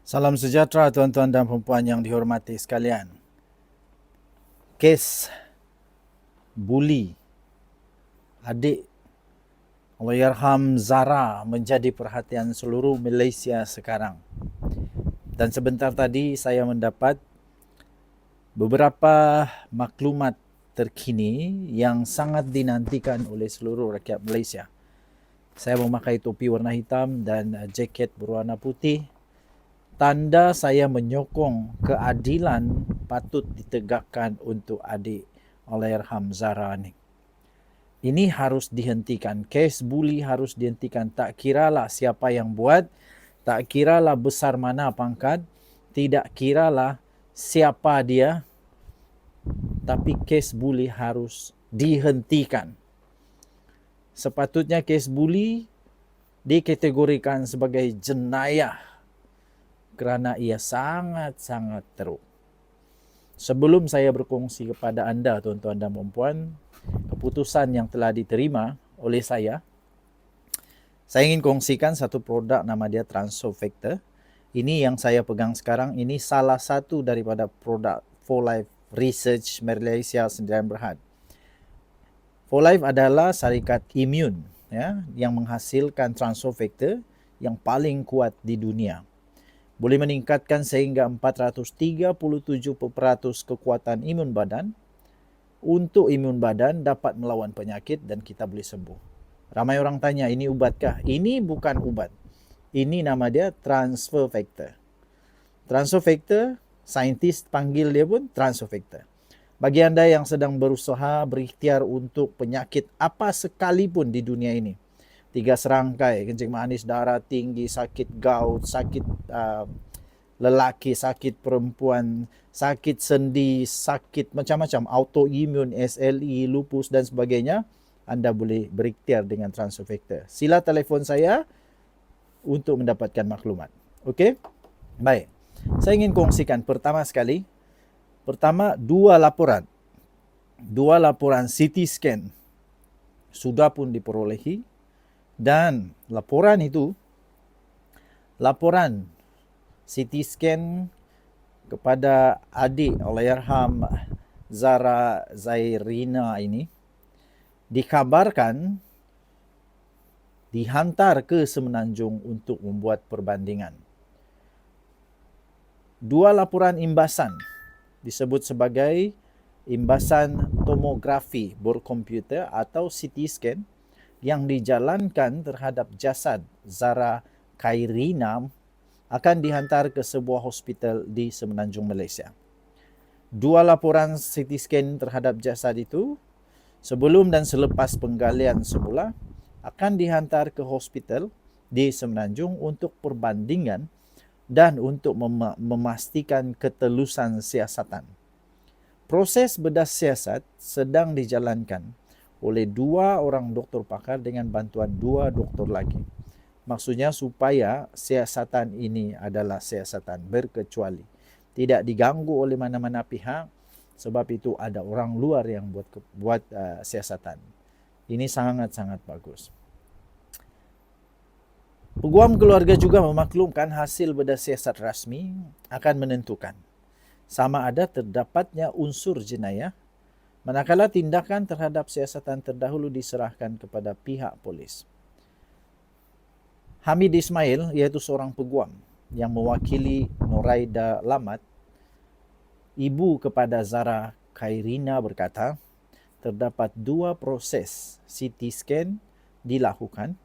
Salam sejahtera tuan-tuan dan puan yang dihormati sekalian. Kes buli adik Allahyarham Zara menjadi perhatian seluruh Malaysia sekarang. Dan sebentar tadi saya mendapat beberapa maklumat terkini yang sangat dinantikan oleh seluruh rakyat Malaysia. Saya memakai topi warna hitam dan jaket berwarna putih. Tanda saya menyokong keadilan patut ditegakkan untuk adik Allahyarham Zara ni. Ini harus dihentikan. Kes buli harus dihentikan. Tak kiralah siapa yang buat, tak kiralah besar mana pangkat, tidak kiralah siapa dia, tapi kes buli harus dihentikan. Sepatutnya kes buli dikategorikan sebagai jenayah kerana ia sangat-sangat teruk. Sebelum saya berkongsi kepada anda, tuan-tuan dan puan, keputusan yang telah diterima oleh saya ingin kongsikan satu produk nama dia Transofactor. Ini yang saya pegang sekarang, ini salah satu daripada produk 4Life Research Malaysia Sdn Bhd. 4Life adalah syarikat imun yang menghasilkan Transofactor yang paling kuat di dunia. Boleh meningkatkan sehingga 437% kekuatan imun badan. Untuk imun badan dapat melawan penyakit dan kita boleh sembuh. Ramai orang tanya, ini ubatkah? Ini bukan ubat. Ini nama dia transfer factor. Transfer factor, saintis panggil dia pun transfer factor. Bagi anda yang sedang berusaha berikhtiar untuk penyakit apa sekalipun di dunia ini, 3 serangkai, kencing manis, darah tinggi, sakit gout, sakit lelaki, sakit perempuan, sakit sendi, sakit macam-macam, autoimun, SLE, lupus dan sebagainya, anda boleh berikhtiar dengan Transofactor. Sila telefon saya untuk mendapatkan maklumat. Okey? Baik. Saya ingin kongsikan pertama sekali. Pertama, dua laporan CT scan sudah pun diperolehi. Dan laporan CT scan kepada adik Allahyarham Zara Zairina ini dikabarkan dihantar ke Semenanjung untuk membuat perbandingan. Dua laporan imbasan disebut sebagai imbasan tomografi berkomputer atau CT scan yang dijalankan terhadap jasad Zara Khairina akan dihantar ke sebuah hospital di Semenanjung Malaysia. Dua laporan CT scan terhadap jasad itu sebelum dan selepas penggalian semula akan dihantar ke hospital di Semenanjung untuk perbandingan dan untuk memastikan ketelusan siasatan. Proses bedah siasat sedang dijalankan oleh 2 orang doktor pakar dengan bantuan 2 doktor lagi. Maksudnya supaya siasatan ini adalah siasatan berkecuali. Tidak diganggu oleh mana-mana pihak, sebab itu ada orang luar yang buat siasatan. Ini sangat-sangat bagus. Peguam keluarga juga memaklumkan hasil bedah siasat rasmi akan menentukan sama ada terdapatnya unsur jenayah, manakala tindakan terhadap siasatan terdahulu diserahkan kepada pihak polis. Hamid Ismail, iaitu seorang peguam yang mewakili Noraida Lamat, ibu kepada Zara Khairina, berkata, terdapat 2 proses CT scan dilakukan,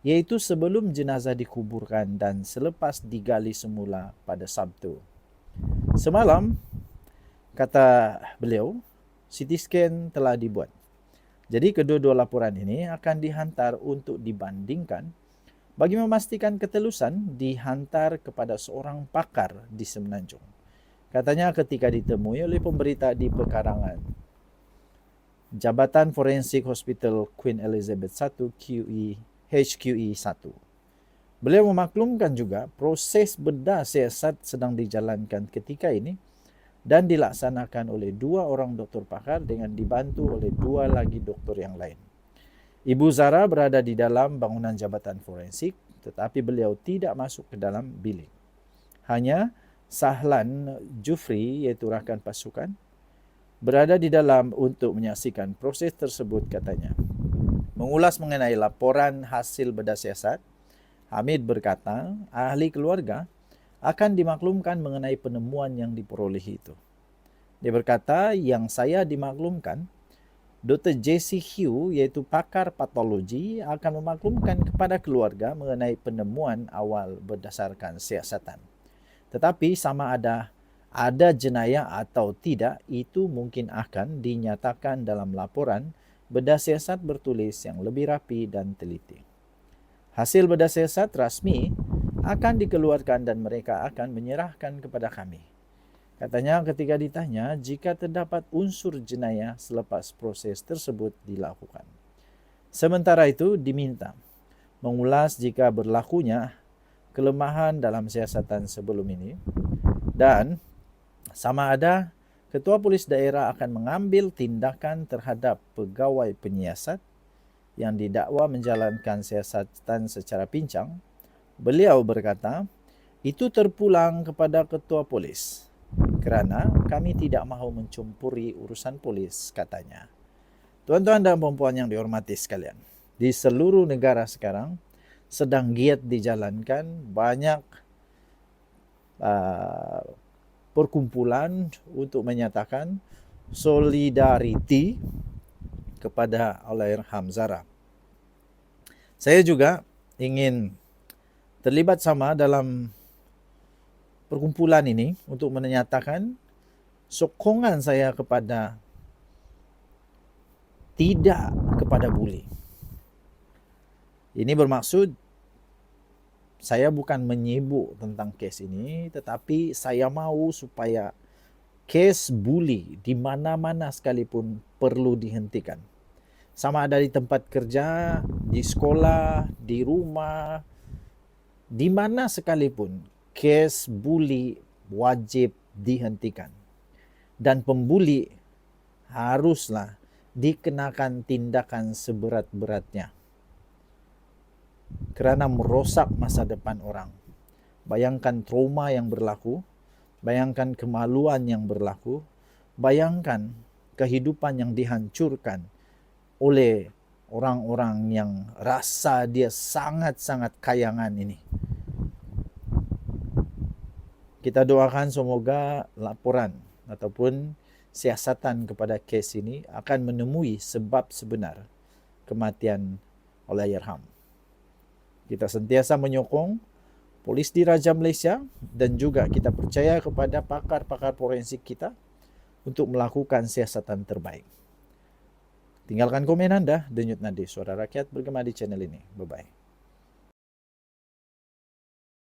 iaitu sebelum jenazah dikuburkan dan selepas digali semula pada Sabtu. Semalam, kata beliau, CT scan telah dibuat. Jadi kedua-dua laporan ini akan dihantar untuk dibandingkan bagi memastikan ketelusan, dihantar kepada seorang pakar di Semenanjung. Katanya ketika ditemui oleh pemberita di pekarangan Jabatan Forensik Hospital Queen Elizabeth I HQE 1. Beliau memaklumkan juga proses bedah siasat sedang dijalankan ketika ini dan dilaksanakan oleh 2 orang doktor pakar dengan dibantu oleh 2 lagi doktor yang lain. Ibu Zara berada di dalam bangunan Jabatan Forensik, tetapi beliau tidak masuk ke dalam bilik. Hanya Sahlan Jufri, iaitu rakan pasukan, berada di dalam untuk menyaksikan proses tersebut, katanya. Mengulas mengenai laporan hasil bedah siasat, Hamid berkata, ahli keluarga akan dimaklumkan mengenai penemuan yang diperoleh itu. Dia berkata, yang saya dimaklumkan, Dr. J.C. Hugh, iaitu pakar patologi, akan memaklumkan kepada keluarga mengenai penemuan awal berdasarkan siasatan. Tetapi sama ada jenayah atau tidak, itu mungkin akan dinyatakan dalam laporan bedah siasat bertulis yang lebih rapi dan teliti. Hasil bedah siasat rasmi akan dikeluarkan dan mereka akan menyerahkan kepada kami. Katanya ketika ditanya jika terdapat unsur jenayah selepas proses tersebut dilakukan. Sementara itu diminta mengulas jika berlakunya kelemahan dalam siasatan sebelum ini dan sama ada ketua polis daerah akan mengambil tindakan terhadap pegawai penyiasat yang didakwa menjalankan siasatan secara pincang. Beliau berkata, itu terpulang kepada ketua polis kerana kami tidak mahu mencampuri urusan polis, katanya. Tuan-tuan dan puan-puan yang dihormati sekalian, di seluruh negara sekarang sedang giat dijalankan banyak perkumpulan untuk menyatakan solidariti kepada Allahyarham Zara. Saya juga ingin terlibat sama dalam perkumpulan ini untuk menyatakan sokongan saya kepada tidak kepada buli. Ini bermaksud saya bukan menyibuk tentang kes ini, tetapi saya mahu supaya kes buli di mana-mana sekalipun perlu dihentikan. Sama ada di tempat kerja, di sekolah, di rumah, di mana sekalipun, kes buli wajib dihentikan. Dan pembuli haruslah dikenakan tindakan seberat-beratnya. Kerana merosak masa depan orang. Bayangkan trauma yang berlaku, bayangkan kemaluan yang berlaku, bayangkan kehidupan yang dihancurkan oleh orang-orang yang rasa dia sangat-sangat kayangan ini. Kita doakan semoga laporan ataupun siasatan kepada kes ini akan menemui sebab sebenar kematian Allahyarham. Kita sentiasa menyokong polis di Raja Malaysia dan juga kita percaya kepada pakar-pakar forensik kita untuk melakukan siasatan terbaik. Tinggalkan komen anda, Denyut Nadi Suara Rakyat bergema di channel ini. Bye-bye.